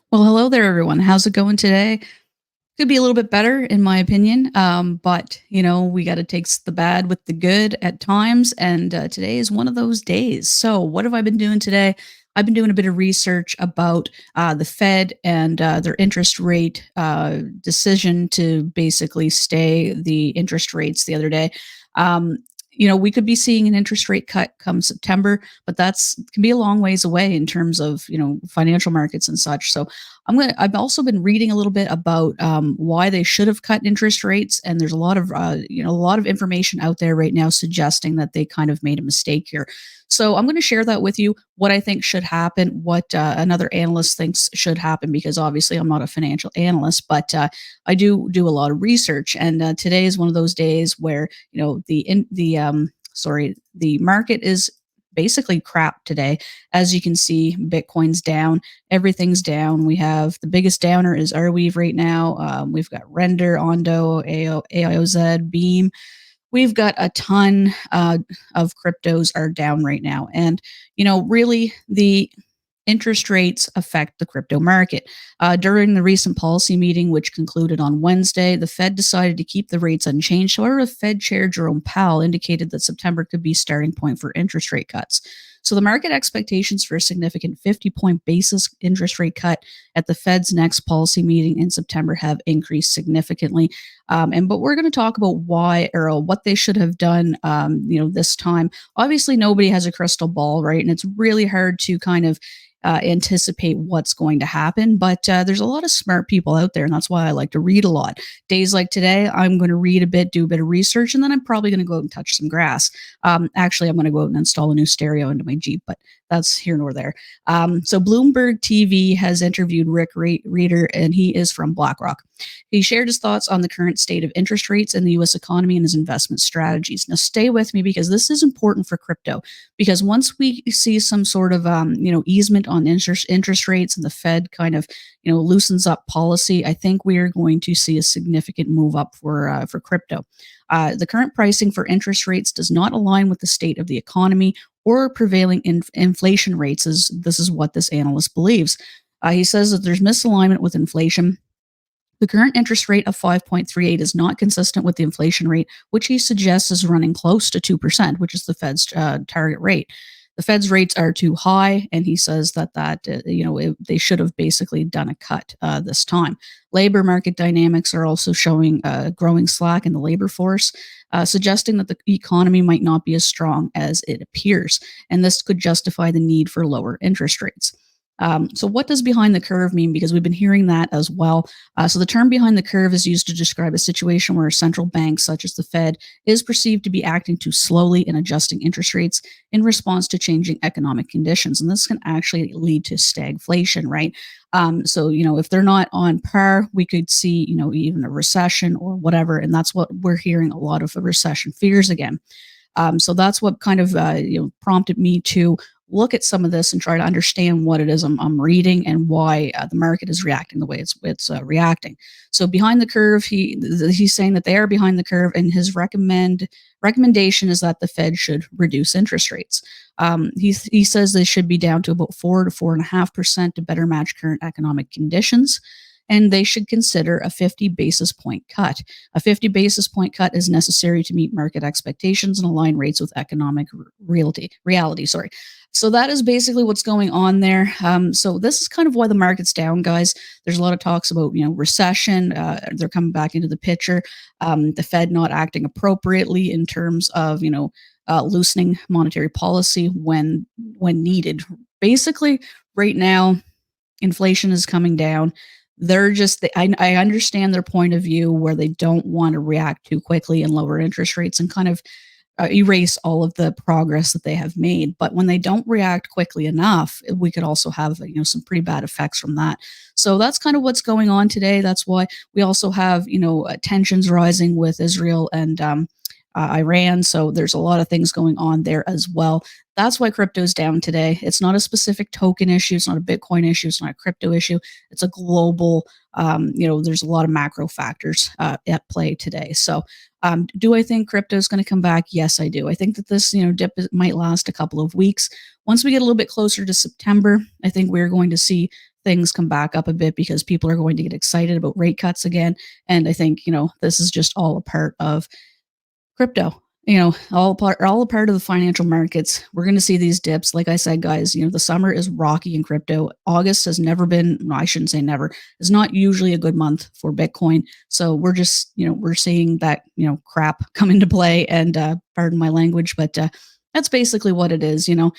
Well, hello there, everyone. How's it going today? Could be a little bit better, in my opinion. But we got to take the bad with the good at times, and today is one of those days. So, what have I been doing today? I've been doing a bit of research about the Fed and their interest rate decision to basically stay the interest rates the other day. Um, we could be seeing an interest rate cut come September, but that's can be a long ways away in terms of financial markets and such. So I've also been reading a little bit about why they should have cut interest rates, and there's a lot of a lot of information out there right now suggesting that they kind of made a mistake here. So I'm going to share that with you. What I think should happen, what another analyst thinks should happen, because obviously I'm not a financial analyst, but I do a lot of research, and today is one of those days where the market is basically crap today. As you can see, Bitcoin's down. Everything's down. We have the biggest downer is Arweave right now. We've got Render, Ondo, AIOZ, Beam. We've got a ton of cryptos are down right now. And, really the interest rates affect the crypto market. During the recent policy meeting, which concluded on Wednesday, the Fed decided to keep the rates unchanged. However, Fed Chair Jerome Powell indicated that September could be starting point for interest rate cuts. So the market expectations for a significant 50-point basis interest rate cut at the Fed's next policy meeting in September have increased significantly. But we're going to talk about why or what they should have done. This time, obviously nobody has a crystal ball, right? And it's really hard to kind of anticipate what's going to happen. But there's a lot of smart people out there, and that's why I like to read a lot. Days like today, I'm going to read a bit, do a bit of research, and then I'm probably going to go out and touch some grass. Actually, I'm going to go out and install a new stereo into my Jeep, but that's here nor there. So Bloomberg TV has interviewed Rick Reeder, and he is from BlackRock. He shared his thoughts on the current state of interest rates in the U.S. economy and his investment strategies. Now, stay with me because this is important for crypto. Because once we see some sort of easement on interest rates and the Fed kind of loosens up policy, I think we are going to see a significant move up for crypto. The current pricing for interest rates does not align with the state of the economy or prevailing inflation rates. This is what this analyst believes. He says that there's misalignment with inflation. The current interest rate of 5.38 is not consistent with the inflation rate, which he suggests is running close to 2%, which is the Fed's target rate. The Fed's rates are too high, and he says they should have basically done a cut this time. Labor market dynamics are also showing growing slack in the labor force, suggesting that the economy might not be as strong as it appears, and this could justify the need for lower interest rates. So, what does behind the curve mean? Because we've been hearing that as well. So, the term behind the curve is used to describe a situation where a central bank, such as the Fed, is perceived to be acting too slowly in adjusting interest rates in response to changing economic conditions. And this can actually lead to stagflation, right? If they're not on par, we could see, even a recession or whatever. And that's what we're hearing a lot of recession fears again. So that's what kind of prompted me to look at some of this and try to understand what it is I'm reading and why the market is reacting the way it's reacting. So behind the curve, he's saying that they are behind the curve, and his recommendation is that the Fed should reduce interest rates. He says they should be down to about 4 to 4.5% to better match current economic conditions, and they should consider a 50 basis point cut. A 50 basis point cut is necessary to meet market expectations and align rates with economic reality. Sorry. So that is basically what's going on there. So this is kind of why the market's down, guys. There's a lot of talks about recession. They're coming back into the picture. The Fed not acting appropriately in terms of loosening monetary policy when needed. Basically, right now, inflation is coming down. I understand their point of view where they don't want to react too quickly and lower interest rates and kind of erase all of the progress that they have made. But when they don't react quickly enough, we could also have some pretty bad effects from that. So that's kind of what's going on today. That's why we also have tensions rising with Israel and Iran. So there's a lot of things going on there as well. That's why crypto's down today. It's not a specific token issue. It's not a Bitcoin issue. It's not a crypto issue. It's a global, there's a lot of macro factors at play today. So do I think crypto is going to come back? Yes, I do. I think that this, dip might last a couple of weeks. Once we get a little bit closer to September, I think we're going to see things come back up a bit because people are going to get excited about rate cuts again. And I think, this is just all a part of crypto. All a part of the financial markets. We're going to see these dips. Like I said, guys, the summer is rocky in crypto. August has never been, no, I shouldn't say never, is not usually a good month for Bitcoin. So we're just, we're seeing that, crap come into play. And pardon my language, but that's basically what it is. You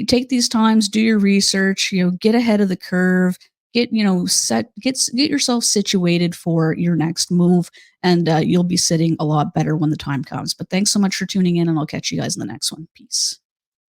take these times, do your research, get ahead of the curve, get yourself situated for your next move, and you'll be sitting a lot better when the time comes. But thanks so much for tuning in, and I'll catch you guys in the next one. Peace.